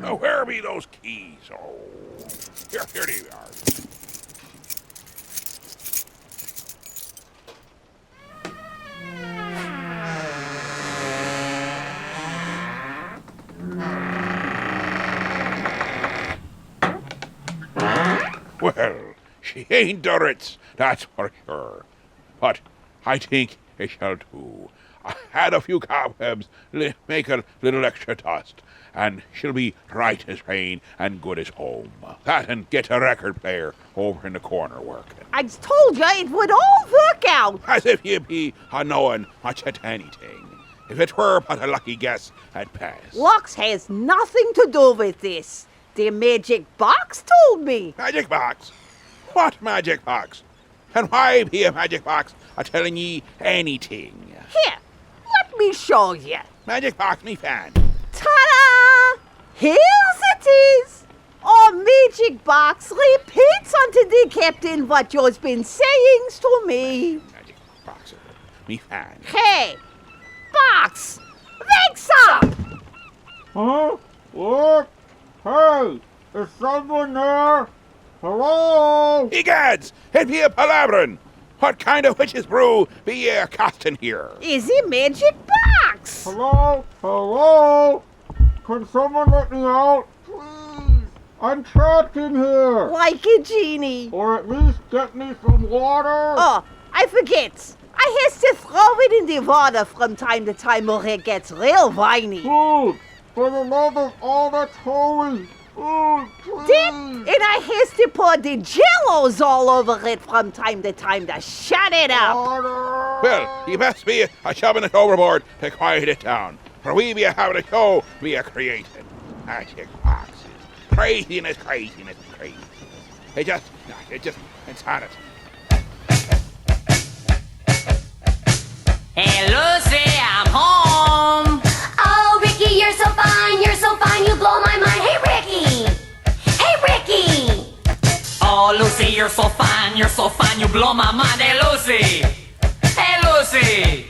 Where be those keys? Oh, here they are. Well, she ain't the Ritz, that's for sure. But I think it shall do. I had a few cobwebs, make a little extra dust, and she'll be right as rain and good as home. That and get a record player over in the corner working. I told you it would all work out. As if you be a-knowing much at anything. If it were but a lucky guess at best. Lux has nothing to do with this. The magic box told me. Magic box? What magic box? And why be a magic box a-telling ye anything? Here, let me show you. Magic box, me fan. Ta-da! Here's it is. Our magic box repeats unto the captain what you've been saying to me. Magic box, me fan. Hey, box, wakes up! Huh? What? Hey, is someone there? Hello? Egads, it be a palaverin. What kind of witch's brew be ye a-casting here? Is it magic box? Hello? Hello? Can someone let me out? Please. I'm trapped in here. Like a genie. Or at least get me some water. Oh, I forget. I has to throw it in the water from time to time or it gets real whiny. Food. For the love of all that's holy. Food, please. And I has to pour the jellos all over it from time to time to shut it up. Water. Well, ye best be a-shoving it overboard to quiet it down. For we be a-having a show we a-creating. Magic boxes. Craziness. It just, it's on it. Hey, Lucy, I'm home. Oh, Ricky, you're so fine, you blow my mind. Hey, Ricky! Hey, Ricky! Oh, Lucy, you're so fine, you blow my mind. Hey, Lucy. Hey, Lucy.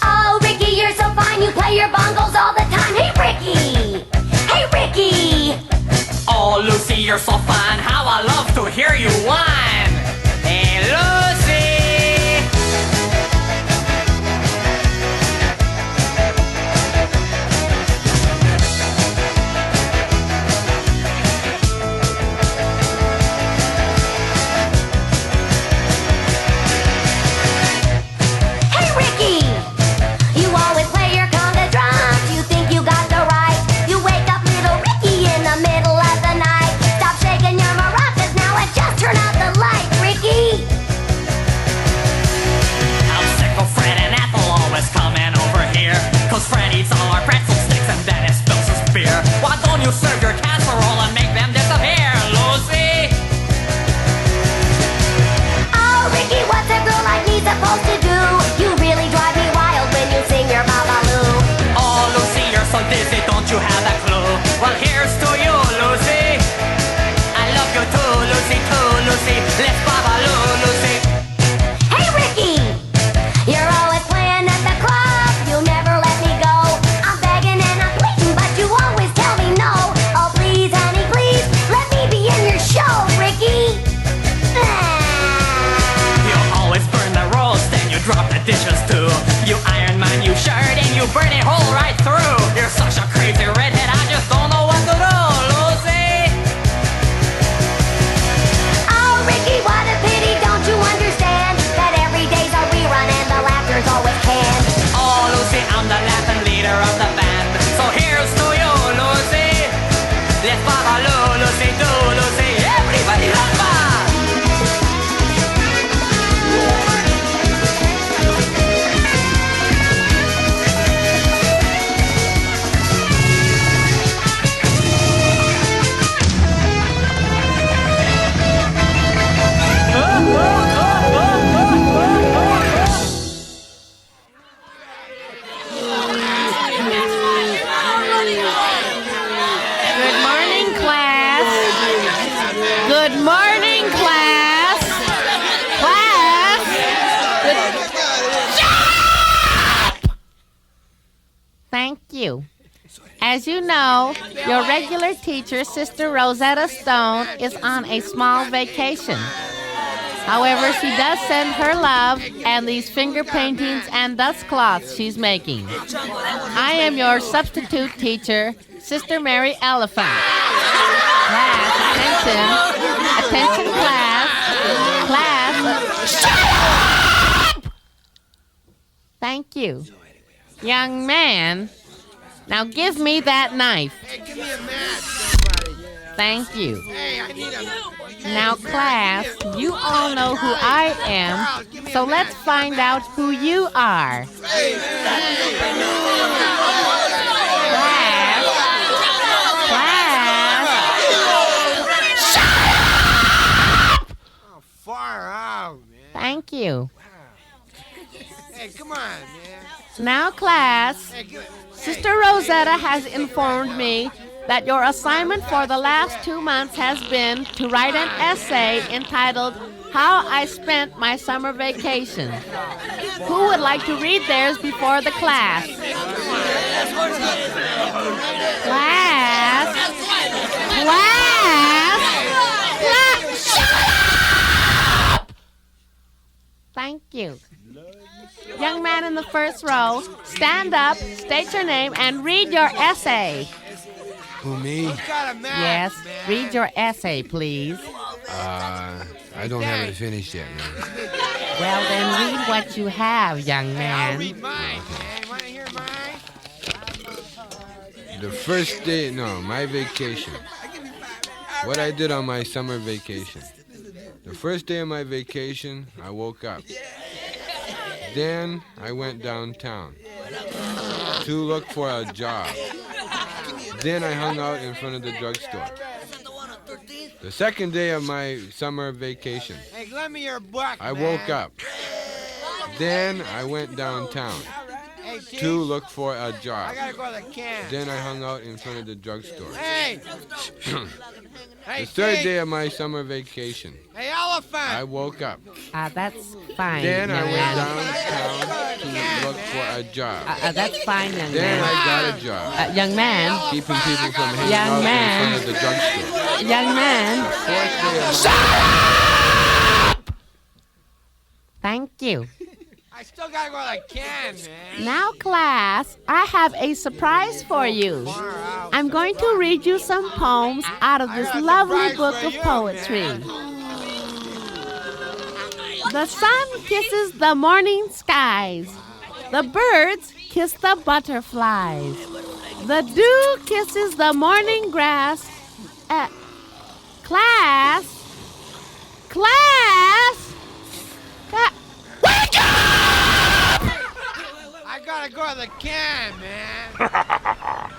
Oh, Ricky, you're so fine, you play your bongos all the time. Hey, Ricky! Hey, Ricky! Oh, Lucy, you're so fine, how I love to hear you whine. Hey, Lucy. Hey, Ricky! You always play your conga drums. You think you got the right. You wake up little Ricky in the middle of the night. Stop shaking your maracas now and just turn out the light, Ricky! I'm sick of Fred and Ethel always coming over here. 'Cause Fred eats all our pretzel sticks and then he spills his beer. Why don't you serve your casserole and make them disappear, Lucy? Oh, Ricky, what's a girl like me supposed to do? You really drive me wild when you sing your babaloo. Oh, Lucy, you're so dizzy, don't you have a clue? Well, here's to you, Lucy. I love you too, Lucy, Lucy. Let's babaloo, Lucy. Hey, Ricky! You're always playing at the club. You never let me go. I'm begging and I'm pleading, but you always tell me no. Oh, please, honey, please, let me be in your show, Ricky. You always burn the roast and you drop the dishes too. You iron my new shirt and you burn it whole right through. You're such a crazy redhead, I just don't know what to do, Lucy. Oh, Ricky, what a pity, don't you understand that every day's a rerun and the laughter's always canned? Oh, Lucy, I'm the laughing leader of the band. So here's to you, Lucy. Let's babaloo, Lucy, do, Lucy. Everybody rumba! Good morning, class. Good morning, class. Class. Thank you. As you know, your regular teacher, Sister Rosetta Stone, is on a small vacation. However, she does send her love and these finger paintings and dust cloths she's making. I am your substitute teacher, Sister Mary Elephant. Class, attention, class. Shut up! Thank you. Young man, now give me that knife. Hey, give me a match, somebody. Thank you. Hey, I need a... Now, class, you all know who I am, so let's find out who you are. Class. Oh, far out, man. Thank you. Hey, come on, man. Now, class, Hey, give it... Sister Rosetta has informed me that your assignment for the last 2 months has been to write an essay entitled How I Spent My Summer Vacation. Who would like to read theirs before the class? Class! Shut up! Thank you. Young man in the first row, stand up, state your name, and read your essay. Who, me? Who's got a match, Yes, man? read your essay, please. I don't have it finished yet, man. Well, then read what you have, young I'll man. read mine, man. Want to hear mine? The first day, my vacation. What I did on my summer vacation. The first day of my vacation, I woke up. Then I went downtown to look for a job. Then I hung out in front of the drugstore. The second day of my summer vacation, Hey, lend me your book, I man. woke up. Then I went downtown Hey, Keith, to look for a job. I gotta go to the can. Then I hung out in front of the drugstore. Hey! Hey, The third Keith. day of my summer vacation, Hey, Elephant! I woke up. That's fine, Then I young went man. downtown to look for a job. That's fine, young Then man. I got a job, Young man, keeping people from hanging Young out man. in front of the drugstore. young man, Fourth day of thank you. I still gotta go to the can, man. Now, class, I have a surprise for you. I'm going to read you some poems out of this lovely book of poetry. The sun kisses the morning skies. The birds kiss the butterflies. The dew kisses the morning grass. Class! Wake up! I gotta go to the can, man.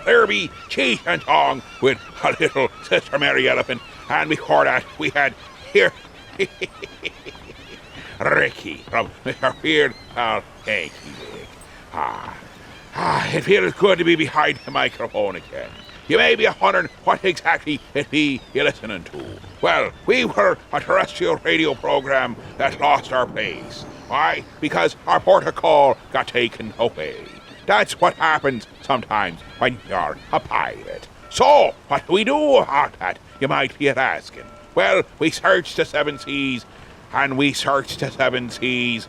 There be Cheech and Chong with a little Sister Mary Elephant, and before that we had here Ricky from Mr. Weird Al Hanky Leg. It feels good to be behind the microphone again. You may be wondering what exactly it be you're listening to. Well, we were a terrestrial radio program that lost our place. Why? Because our protocol got taken away. That's what happens sometimes when you're a pirate. So, what do we do about that, you might be asking? Well, we searched the seven seas, and we searched the seven seas,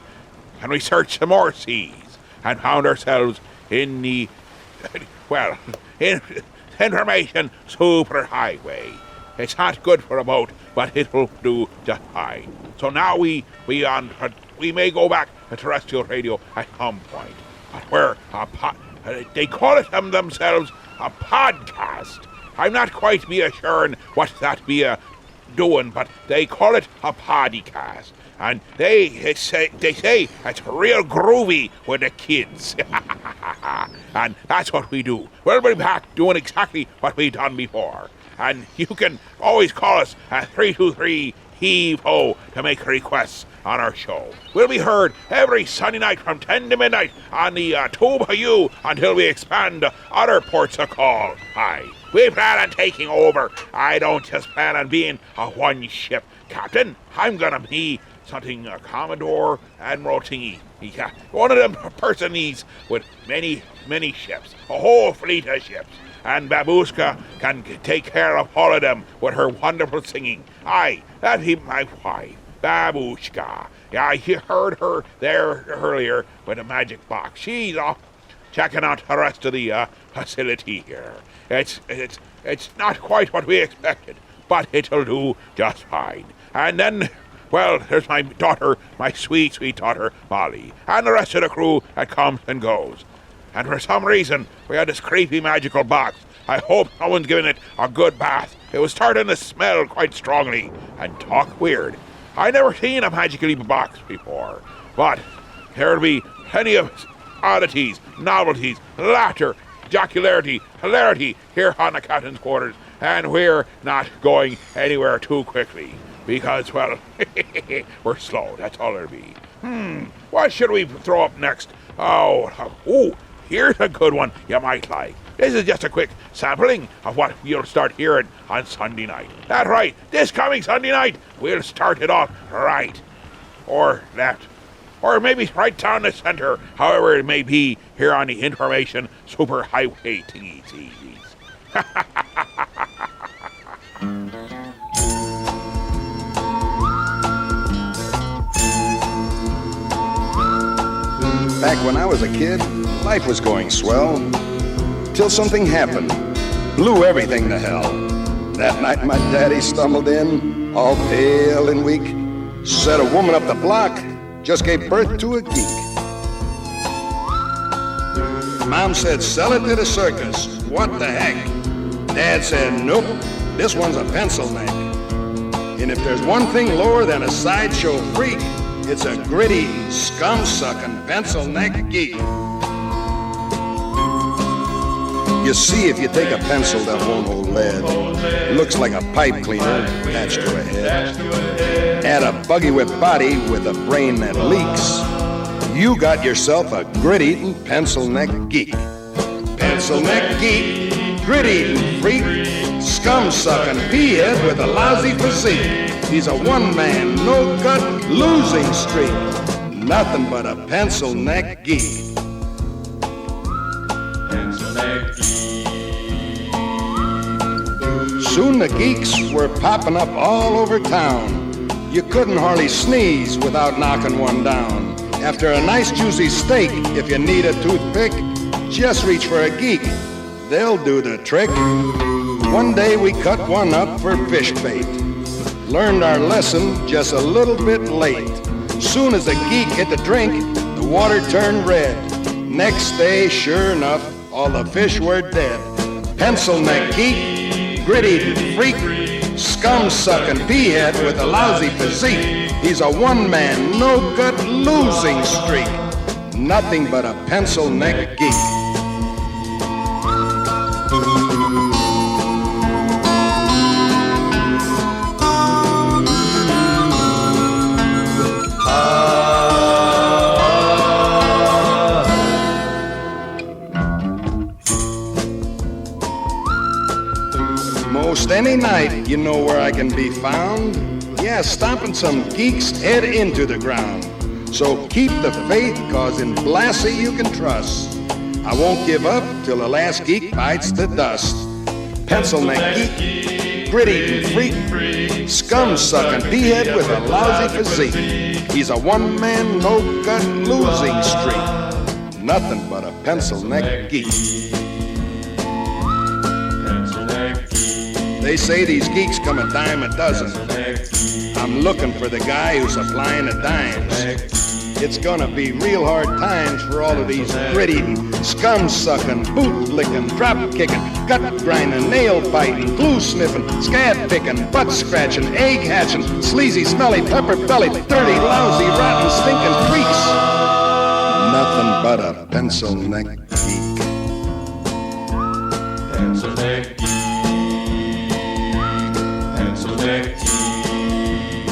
and we searched some more seas, and found ourselves in the, information superhighway. It's not good for a boat, but it'll do just fine. So now we may go back to terrestrial radio at some point. But we're they call it themselves a podcast. I'm not quite be assuring what that be doing, but they call it a podcast. And they say it's real groovy with the kids. And that's what we do. We'll be back doing exactly what we done before. And you can always call us at 323-HEAVE-HO to make requests on our show. We'll be heard every Sunday night from 10 to midnight on the Tube of You until we expand to other ports of call. Aye, we plan on taking over. I don't just plan on being a one-ship captain. I'm gonna be something Commodore Admiral Thingy. Yeah, one of them persons with many, many ships, a whole fleet of ships. And Babushka can take care of all of them with her wonderful singing. Aye, that be my wife, Babushka. Yeah, I heard her there earlier with a magic box. She's off checking out the rest of the facility here. It's not quite what we expected, but it'll do just fine. And then, well, there's my daughter, my sweet, sweet daughter, Molly, and the rest of the crew that comes and goes. And for some reason, we had this creepy magical box. I hope no one's given it a good bath. It was starting to smell quite strongly and talk weird. I never seen a magical box before, but there'll be plenty of oddities, novelties, laughter, jocularity, hilarity here on the captain's quarters, and we're not going anywhere too quickly because, well, we're slow. That's all it'll be. What should we throw up next? Oh, here's a good one you might like. This is just a quick sampling of what you'll start hearing on Sunday night. That's right, this coming Sunday night, we'll start it off right, or left, or maybe right down the center, however it may be here on the information superhighway thingies. Back when I was a kid, life was going swell. Till something happened. Blew everything to hell. That night my daddy stumbled in, all pale and weak. Said a woman up the block just gave birth to a geek. Mom said, sell it to the circus. What the heck? Dad said, nope, this one's a pencil neck. And if there's one thing lower than a sideshow freak, it's a gritty, scum-sucking pencil neck geek. You see, if you take a pencil that won't hold lead, it looks like a pipe cleaner attached to a head. Add a buggy whip body with a brain that leaks, you got yourself a grit-eating pencil neck geek. Pencil neck geek, grit-eating freak, scum-sucking pea-head with a lousy physique. He's a one-man, no-gut losing streak. Nothing but a pencil neck geek. Soon the geeks were popping up all over town. You couldn't hardly sneeze without knocking one down. After a nice juicy steak, if you need a toothpick, just reach for a geek. They'll do the trick. One day we cut one up for fish bait. Learned our lesson just a little bit late. Soon as the geek hit the drink, the water turned red. Next day, sure enough, all the fish were dead. Pencil neck geek, grit-eating freak, scum-sucking pea-head with a lousy physique. He's a one-man, no-gut losing streak. Nothing but a pencil neck geek. Most any night, you know where I can be found. Yeah, stomping some geek's head into the ground. So keep the faith, cause in Blassie you can trust. I won't give up till the last geek bites the dust. Pencil neck geek, grit-eating freak, scum-sucking pea-head with a lousy physique. He's a one-man, no-gut losing streak. Nothing but a pencil neck geek. They say these geeks come a dime a dozen. I'm looking for the guy who's supplying the dimes. It's gonna be real hard times for all of these grit-eating, scum-sucking, boot-licking, drop-kicking, gut-grinding, nail-biting, glue-sniffing, scab-picking, butt-scratching, egg-hatching, sleazy, smelly, pepper-bellied, dirty, lousy, rotten, stinking freaks. Nothing but a pencil neck geek. Pencil neck geek. Pencil neck geek.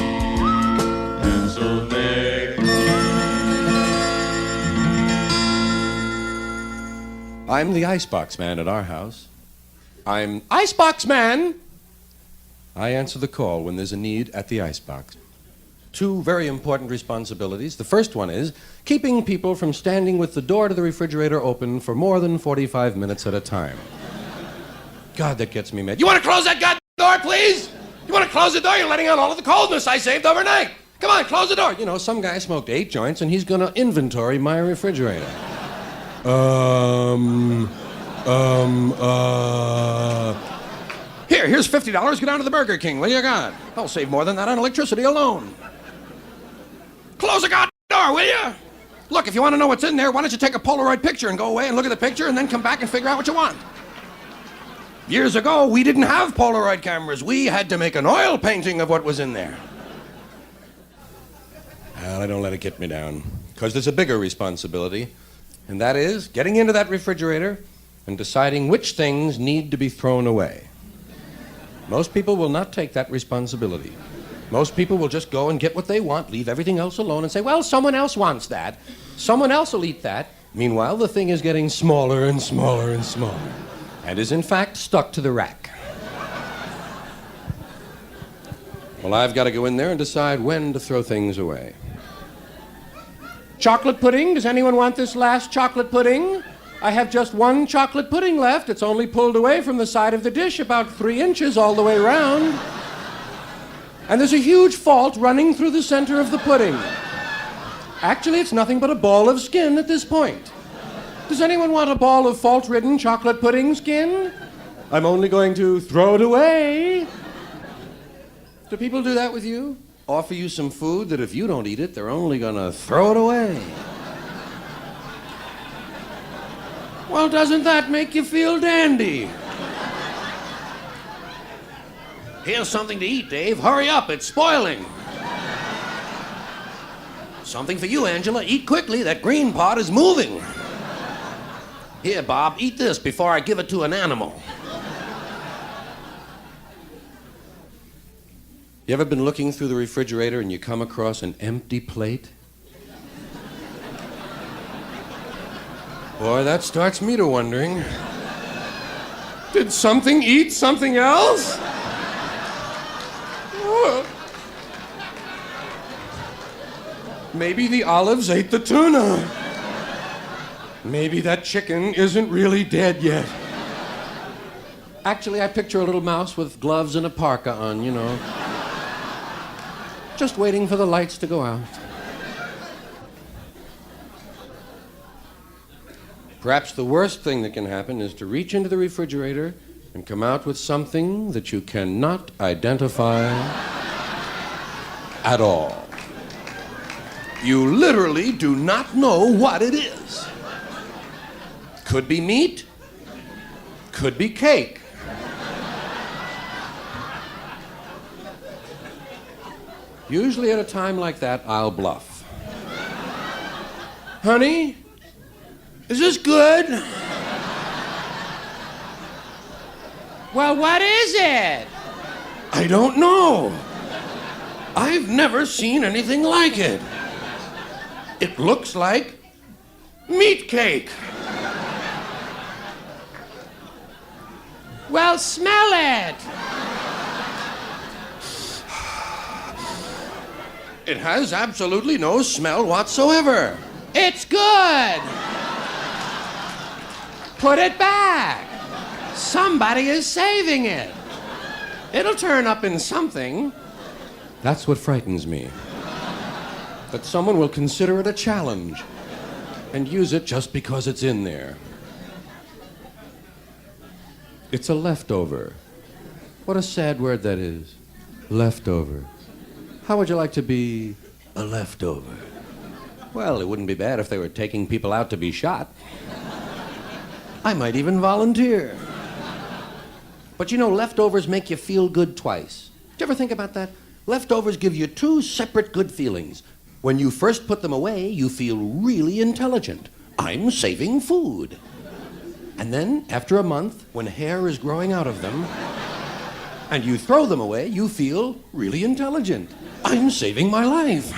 Pencil neck geek. I'm the icebox man at our house. I'm Icebox Man! I answer the call when there's a need at the icebox. two very important responsibilities. The first one is keeping people from standing with the door to the refrigerator open for more than 45 minutes at a time. God, that gets me mad. You want to close that goddamn door, please? You want to close the door? You're letting out all of the coldness I saved overnight. Come on, close the door. You know, some guy smoked 8 joints and he's going to inventory my refrigerator. Here's $50. Get down to the Burger King. What do you got? I'll save more than that on electricity alone. Close the goddamn door, will you? Look, if you want to know what's in there, why don't you take a Polaroid picture and go away and look at the picture and then come back and figure out what you want? Years ago, we didn't have Polaroid cameras. We had to make an oil painting of what was in there. Well, I don't let it get me down, because there's a bigger responsibility, and that is getting into that refrigerator and deciding which things need to be thrown away. Most people will not take that responsibility. Most people will just go and get what they want, leave everything else alone, and say, well, someone else wants that. Someone else will eat that. Meanwhile, the thing is getting smaller and smaller and smaller, and is in fact stuck to the rack. Well, I've got to go in there and decide when to throw things away. Chocolate pudding? Does anyone want this last chocolate pudding? I have just one chocolate pudding left. It's only pulled away from the side of the dish about 3 inches all the way around. And there's a huge fault running through the center of the pudding. Actually, it's nothing but a ball of skin at this point. Does anyone want a ball of fault-ridden chocolate pudding skin? I'm only going to throw it away. Do people do that with you? Offer you some food that if you don't eat it, they're only gonna throw it away. Well, doesn't that make you feel dandy? Here's something to eat, Dave. Hurry up, it's spoiling. Something for you, Angela. Eat quickly, that green pot is moving. Here, Bob, eat this before I give it to an animal. You ever been looking through the refrigerator and you come across an empty plate? Boy, that starts me to wondering. Did something eat something else? Oh. Maybe the olives ate the tuna. Maybe that chicken isn't really dead yet. Actually, I picture a little mouse with gloves and a parka on, you know. Just waiting for the lights to go out. Perhaps the worst thing that can happen is to reach into the refrigerator and come out with something that you cannot identify at all. You literally do not know what it is. Could be meat, could be cake. Usually at a time like that, I'll bluff. Honey, is this good? Well, what is it? I don't know. I've never seen anything like it. It looks like meat cake. Well, smell it. It has absolutely no smell whatsoever. It's good. Put it back. Somebody is saving it. It'll turn up in something. That's what frightens me. That someone will consider it a challenge and use it just because it's in there. It's a leftover. What a sad word that is. Leftover. How would you like to be a leftover? Well, it wouldn't be bad if they were taking people out to be shot. I might even volunteer. But you know, leftovers make you feel good twice. Did you ever think about that? Leftovers give you 2 separate good feelings. When you first put them away, you feel really intelligent. I'm saving food. And then, after a month, when hair is growing out of them, and you throw them away, you feel really intelligent. I'm saving my life.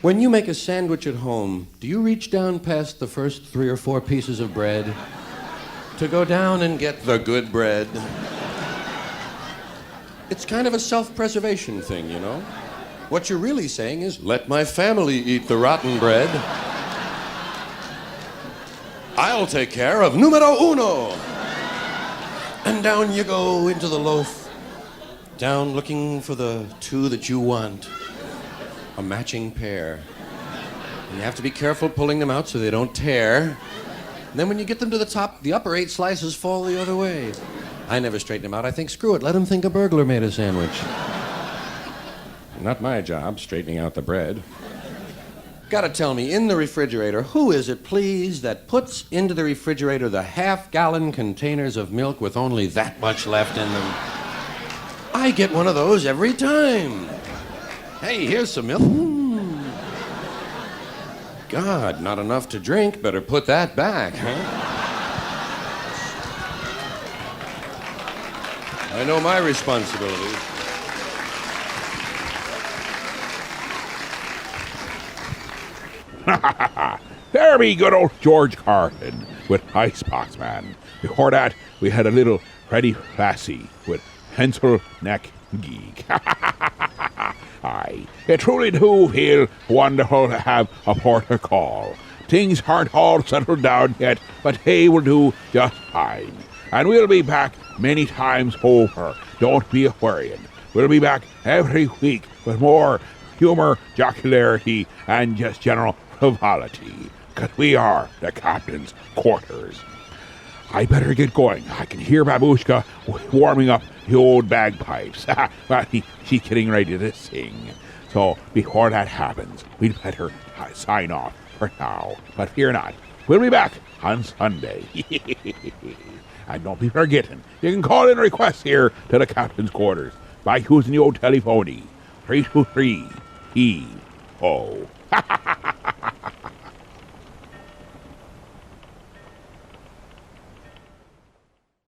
When you make a sandwich at home, do you reach down past the first 3 or 4 pieces of bread to go down and get the good bread? It's kind of a self-preservation thing, you know? What you're really saying is, let my family eat the rotten bread. I'll take care of numero uno. And down you go into the loaf. Down looking for the two that you want. A matching pair. And you have to be careful pulling them out so they don't tear. And then when you get them to the top, the upper 8 slices fall the other way. I never straighten them out. I think, screw it, let them think a burglar made a sandwich. Not my job, straightening out the bread. Gotta tell me, in the refrigerator, who is it, please, that puts into the refrigerator the half-gallon containers of milk with only that much left in them? I get one of those every time. Hey, here's some milk. God, not enough to drink. Better put that back, huh? I know my responsibility. There be good old George Carlin with Icebox Man. Before that, we had a little Freddie Flassie with Pencil Neck Geek. Aye, it truly do feel wonderful to have a porter call. Things aren't all settled down yet, but they will do just fine. And we'll be back many times over. Don't be worrying. We'll be back every week with more humor, jocularity, and just general frivolity. Because we are the captain's quarters. I better get going. I can hear Babushka warming up the old bagpipes. Well, she's getting ready to sing. So before that happens, we'd better sign off for now. But fear not, we'll be back on Sunday. And don't be forgetting, you can call in requests here to the captain's quarters by using the old telephony 323-E-O.